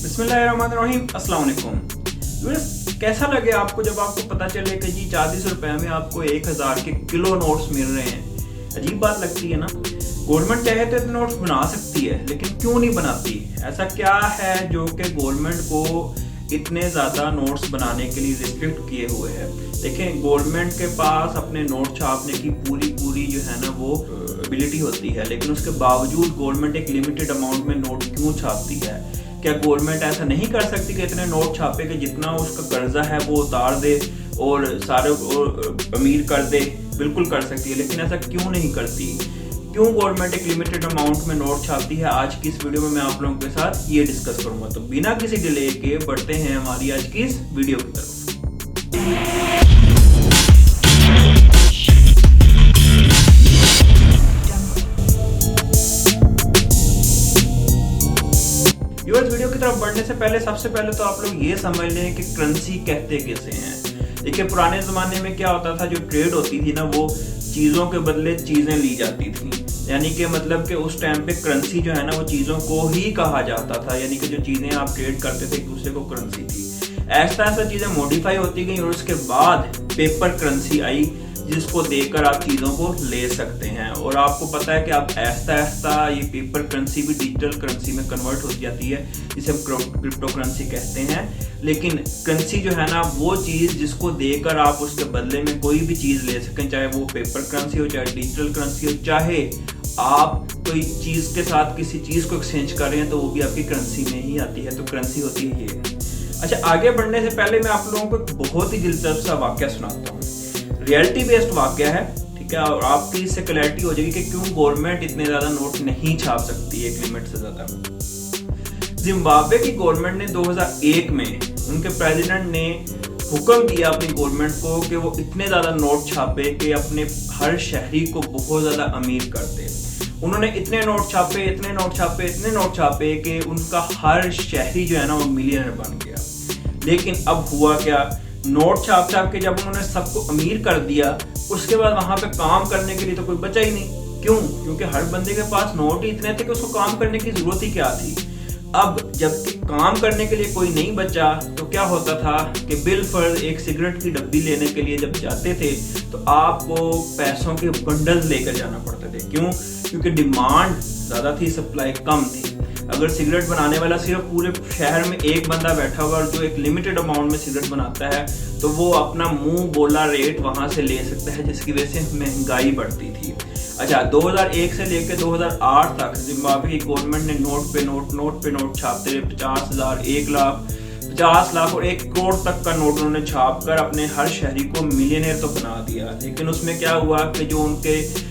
बिस्मिल्लाहिर्रहमानिर्रहीम, अस्सलाम वालेकुम। कैसा लगे आपको जब आपको पता चले कि जी 40 रुपए में आपको 1000 के किलो नोट्स मिल रहे हैं। अजीब बात लगती है ना। गवर्नमेंट चाहे तो इतने नोट्स बना सकती है, लेकिन क्यों नहीं बनाती? ऐसा क्या है जो कि गवर्नमेंट को इतने ज़्यादा नोट्स बनाने के लिए रिस्ट्रिक्ट किए हुए हैं? देखें, गवर्नमेंट के पास अपने नोट छापने की पूरी जो है ना वो एबिलिटी होती है, लेकिन उसके बावजूद गवर्नमेंट एक लिमिटेड अमाउंट में नोट क्यों छापती है? क्या गवर्नमेंट ऐसा नहीं कर सकती कि इतने नोट छापे कि जितना उसका कर्जा है वो उतार दे और सारे अमीर कर दे? बिल्कुल कर सकती है, लेकिन ऐसा क्यों नहीं करती? क्यों गवर्नमेंट एक लिमिटेड अमाउंट में नोट छापती है? आज की इस वीडियो में मैं आप लोगों के साथ ये डिस्कस करूंगा। तो बिना किसी डिले के बढ़ते हैं हमारी आज की इस वीडियो की तरफ। वीडियो की तरफ बढ़ने से पहले सबसे पहले तो आप लोग ये समझ लें कि करेंसी कहते किसे हैं। देखिए, पुराने ज़माने में क्या होता था, जो ट्रेड होती थी ना वो चीज़ों के बदले चीज़ें ली जाती थी। यानी कि मतलब कि उस टाइम पे करेंसी जो है ना वो चीज़ों को ही कहा जाता था। यानी कि जो चीज़ें आप ट्रेड करते थे एक दूसरे को करेंसी थी। ऐसा चीज़ें मॉडिफाई होती गई और उसके बाद पेपर करेंसी आई, जिसको देकर आप चीज़ों को ले सकते हैं। और आपको पता है कि आप ऐसा ये पेपर करेंसी भी डिजिटल करेंसी में कन्वर्ट हो जाती है, जिसे हम क्रिप्टो करेंसी कहते हैं। लेकिन करेंसी जो है ना वो चीज़ जिसको देकर आप उसके बदले में कोई भी चीज़ ले सकें, चाहे वो पेपर करेंसी हो, चाहे डिजिटल करेंसी हो, चाहे आप कोई चीज़ के साथ किसी चीज़ को एक्सचेंज कर रहे हैं तो वो भी आपकी करेंसी में ही आती है। तो करेंसी होती है ये। अच्छा, आगे बढ़ने से पहले मैं आप लोगों को एक बहुत ही दिलचस्प सा वाक़या सुनाता हूँ। रियलिटी बेस्ड वाक़या है, ठीक है, और आपकी इससे क्लैरिटी हो जाएगी कि क्यों गवर्नमेंट इतने ज़्यादा नोट नहीं छाप सकती एक लिमिट से ज़्यादा। जिम्बाब्वे की गवर्नमेंट ने 2001 में उनके प्रेसिडेंट ने हुक्म दिया अपनी गवर्नमेंट को कि वो इतने ज़्यादा नोट छापे कि अपने हर शहरी को बहुत ज़्यादा अमीर कर दे। उन्होंने इतने नोट छापे कि उनका हर शहरी जो है ना वो मिलियनर बन गया। लेकिन अब हुआ क्या? नोट छाप के जब उन्होंने सबको अमीर कर दिया, उसके बाद वहां पे काम करने के लिए तो कोई बचा ही नहीं। क्यों? क्योंकि हर बंदे के पास नोट ही इतने थे कि उसको काम करने की जरूरत ही क्या थी। अब जबकि काम करने के लिए कोई नहीं बचा तो क्या होता था कि बिल फर्ज एक सिगरेट की डब्बी लेने के लिए जब जाते थे तो आपको पैसों के बंडल्स लेकर जाना पड़ते थे। क्यों? क्योंकि डिमांड ज़्यादा थी, सप्लाई कम थी। अगर सिगरेट बनाने वाला सिर्फ पूरे शहर में एक बंदा बैठा हुआ और जो एक लिमिटेड अमाउंट में सिगरेट बनाता है तो वो अपना मुंह बोला रेट वहां से ले सकता है, जिसकी वजह से महंगाई बढ़ती थी। अच्छा, 2001 से लेकर 2008 तक जिम्बाब्वे की गवर्नमेंट ने नोट पे नोट छापते रहे। 50,000, 1 लाख, 50 लाख और 1 करोड़ तक का नोट उन्होंने छाप कर अपने हर शहरी को मिलियनेयर तो बना दिया। लेकिन उसमें क्या हुआ कि जो उनके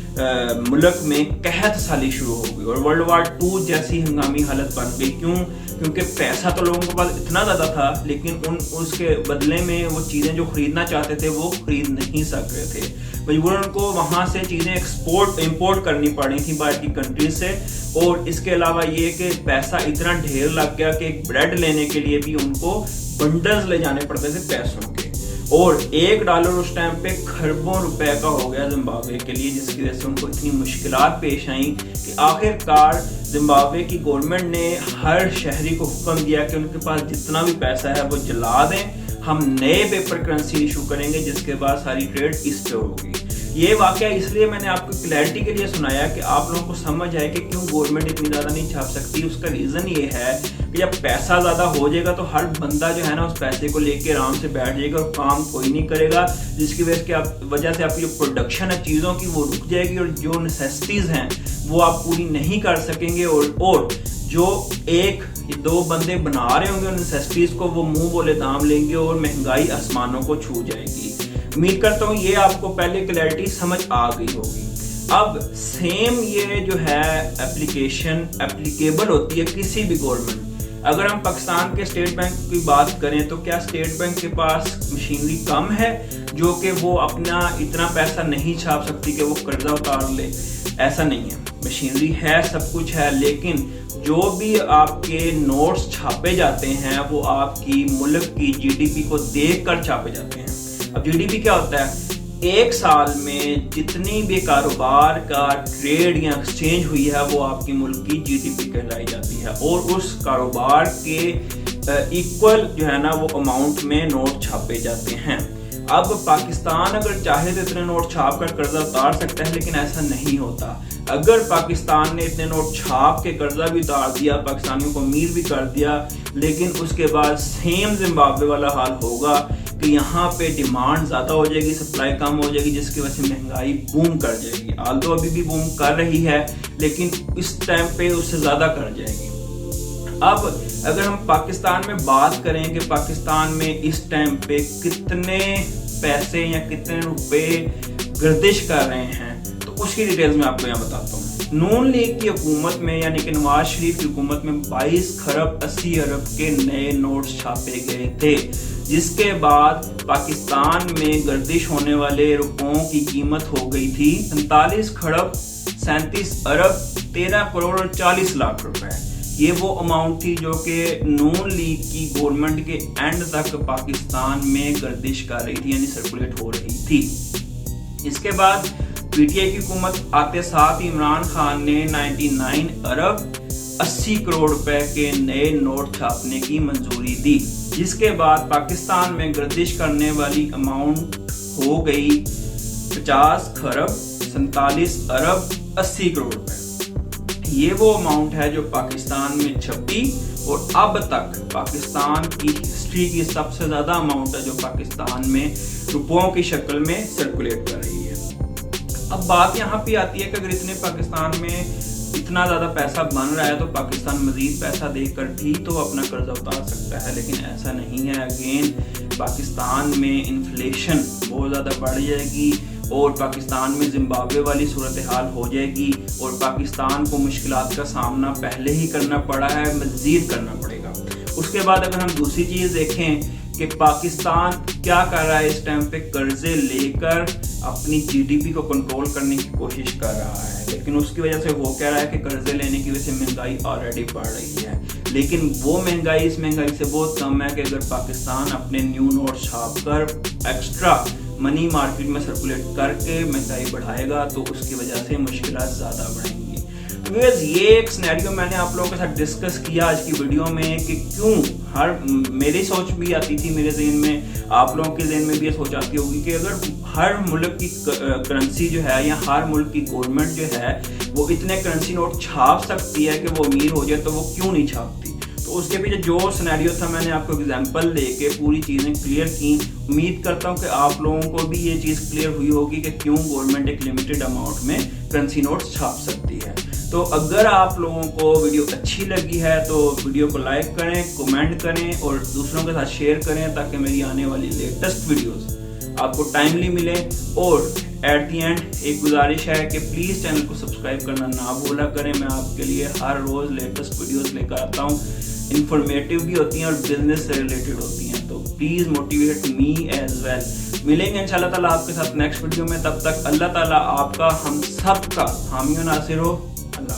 मुल्क में कहत साली शुरू हो गई और वर्ल्ड वार 2 जैसी हंगामी हालत बन गई। क्यों? क्योंकि पैसा तो लोगों के पास इतना ज़्यादा था, लेकिन उसके बदले में वो चीज़ें जो खरीदना चाहते थे वो खरीद नहीं सक रहे थे। मजबूरन उनको वहाँ से चीज़ें इंपोर्ट करनी पड़ी थी बाहर की कंट्रीज से। और इसके अलावा ये कि पैसा इतना ढेर लग गया कि एक ब्रेड लेने के लिए भी उनको बंडल्स ले जाने पड़ते थे पैसों के। और $1 उस टाइम पे खरबों रुपए का हो गया जिम्बाब्वे के लिए, जिसकी वजह से उनको इतनी मुश्किलात पेश आई कि आखिरकार जिम्बाब्वे की गवर्नमेंट ने हर शहरी को हुक्म दिया कि उनके पास जितना भी पैसा है वो जला दें, हम नए पेपर करेंसी इशू करेंगे, जिसके बाद सारी ट्रेड इस पे होगी। ये वाकया इसलिए मैंने आपको क्लैरिटी के लिए सुनाया कि आप लोगों को समझ आए कि क्यों गवर्नमेंट इतनी ज़्यादा नहीं छाप सकती। उसका रीज़न ये है कि जब पैसा ज़्यादा हो जाएगा तो हर बंदा जो है ना उस पैसे को लेके आराम से बैठ जाएगा और काम कोई नहीं करेगा, जिसकी वजह से आपकी जो प्रोडक्शन है चीज़ों की वो रुक जाएगी और जो नेसेसिटीज़ हैं वो आप पूरी नहीं कर सकेंगे। और जो 1-2 बंदे बना रहे होंगे उन नेसेसिटीज़ को, वो मुँह बोले दाम लेंगे और महंगाई आसमानों को छू जाएगी। उम्मीद करता हूँ ये आपको पहले क्लैरिटी समझ आ गई होगी। अब सेम ये जो है एप्लीकेशन एप्लीकेबल होती है किसी भी गवर्नमेंट। अगर हम पाकिस्तान के स्टेट बैंक की बात करें तो क्या स्टेट बैंक के पास मशीनरी कम है जो कि वो अपना इतना पैसा नहीं छाप सकती कि वो कर्जा उतार ले? ऐसा नहीं है, मशीनरी है, सब कुछ है, लेकिन जो भी आपके नोट्स छापे जाते हैं वो आपकी मुल्क की जीडीपी को देख कर छापे जाते हैं। अब जीडीपी क्या होता है? एक साल में जितनी भी कारोबार का ट्रेड या एक्सचेंज हुई है वो आपकी मुल्क की जीडीपी कहलाई जाती है। और उस कारोबार के इक्वल जो है ना वो अमाउंट में नोट छापे जाते हैं। अब पाकिस्तान अगर चाहे तो इतने नोट छाप कर कर्जा उतार सकता है, लेकिन ऐसा नहीं होता। अगर पाकिस्तान ने इतने नोट छाप के कर्जा भी उतार दिया, पाकिस्तानियों को अमीर भी कर दिया, लेकिन उसके बाद सेम जिम्बाब्वे वाला हाल होगा कि यहाँ पे डिमांड ज़्यादा हो जाएगी, सप्लाई कम हो जाएगी, जिसकी वजह से महंगाई बूम कर जाएगी। आल्दो अभी भी बूम कर रही है, लेकिन इस टाइम पे उससे ज़्यादा कर जाएगी। अब अगर हम पाकिस्तान में बात करें कि पाकिस्तान में इस टाइम पे कितने पैसे या कितने रुपए गर्दिश कर रहे हैं, तो उसकी डिटेल्स मैं आपको यहाँ बताता हूँ। नून लीग की हुकूमत में यानी कि नवाज शरीफ की हुकूमत में 22 खरब 80 अरब के नए नोट्स छापे गए थे, जिसके बाद पाकिस्तान में गर्दिश होने वाले रुपयों की कीमत हो गई थी 47 खरब 37 अरब 13 करोड़ और 40 लाख रुपए। ये वो अमाउंट थी जो कि नून लीग की गवर्नमेंट के एंड तक पाकिस्तान में गर्दिश कर रही थी, यानी सर्कुलेट हो रही थी। इसके बाद पीटीआई की हुकूमत आते साथ इमरान खान ने 99 अरब 80 करोड़ रुपए के नए नोट छापने की मंजूरी दी, जिसके बाद पाकिस्तान में गर्दिश करने वाली अमाउंट हो गई 50 खरब 47 अरब 80 करोड़ रुपए। ये वो अमाउंट है जो पाकिस्तान में छपी और अब तक पाकिस्तान की हिस्ट्री की सबसे ज्यादा अमाउंट है जो पाकिस्तान में रुपयों की शक्ल में सर्कुलेट कर रही है। अब बात यहाँ पे आती है कि अगर इतने पाकिस्तान में इतना ज़्यादा पैसा बन रहा है तो पाकिस्तान मज़ीद पैसा देकर भी तो अपना कर्जा उतार सकता है, लेकिन ऐसा नहीं है। अगेन पाकिस्तान में इन्फ्लेशन बहुत ज़्यादा बढ़ जाएगी और पाकिस्तान में जिम्बाब्वे वाली सूरत हाल हो जाएगी और पाकिस्तान को मुश्किलात का सामना पहले ही करना पड़ा है, मज़ीद करना पड़ेगा। उसके बाद अगर हम दूसरी चीज़ देखें कि पाकिस्तान क्या कर रहा है, इस टाइम पे कर्जे लेकर अपनी जीडीपी को कंट्रोल करने की कोशिश कर रहा है, लेकिन उसकी वजह से वो कह रहा है कि कर्जे लेने की वजह से महंगाई ऑलरेडी बढ़ रही है, लेकिन वो महंगाई इस महंगाई से बहुत कम है कि अगर पाकिस्तान अपने न्यू नोट छाप कर एक्स्ट्रा मनी मार्केट में सर्कुलेट करके महंगाई बढ़ाएगा तो उसकी वजह से मुश्किलात ज़्यादा बढ़ेंगी। तो ये एक सिनेरियो मैंने आप लोगों के साथ डिस्कस किया आज की वीडियो में कि क्यों मेरी सोच भी आती थी मेरे ज़हन में, आप लोगों के ज़हन में भी ये सोच आती होगी कि अगर हर मुल्क की करेंसी जो है या हर मुल्क की गवर्नमेंट जो है वो इतने करेंसी नोट छाप सकती है कि वो अमीर हो जाए, तो वो क्यों नहीं छापती। तो उसके पीछे जो सिनेरियो था मैंने आपको एग्जांपल देके पूरी चीज़ें क्लियर की। उम्मीद करता हूँ कि आप लोगों को भी ये चीज़ क्लियर हुई होगी कि क्यों गवर्नमेंट एक लिमिटेड अमाउंट में करेंसी नोट्स छाप सकती है। तो अगर आप लोगों को वीडियो अच्छी लगी है तो वीडियो को लाइक करें, कमेंट करें और दूसरों के साथ शेयर करें ताकि मेरी आने वाली लेटेस्ट वीडियोस आपको टाइमली मिले। और एट द एंड एक गुजारिश है कि प्लीज़ चैनल को सब्सक्राइब करना ना भूला करें। मैं आपके लिए हर रोज़ लेटेस्ट वीडियोस लेकर आता हूँ, इंफॉर्मेटिव भी होती हैं और बिजनेस से रिलेटेड होती हैं, तो please motivate me as well. मिलेंगे इंशाल्लाह ताला आपके साथ नेक्स्ट वीडियो में, तब तक अल्लाह ताला आपका हम सब का हामी और नासिर हो। अल्लाह।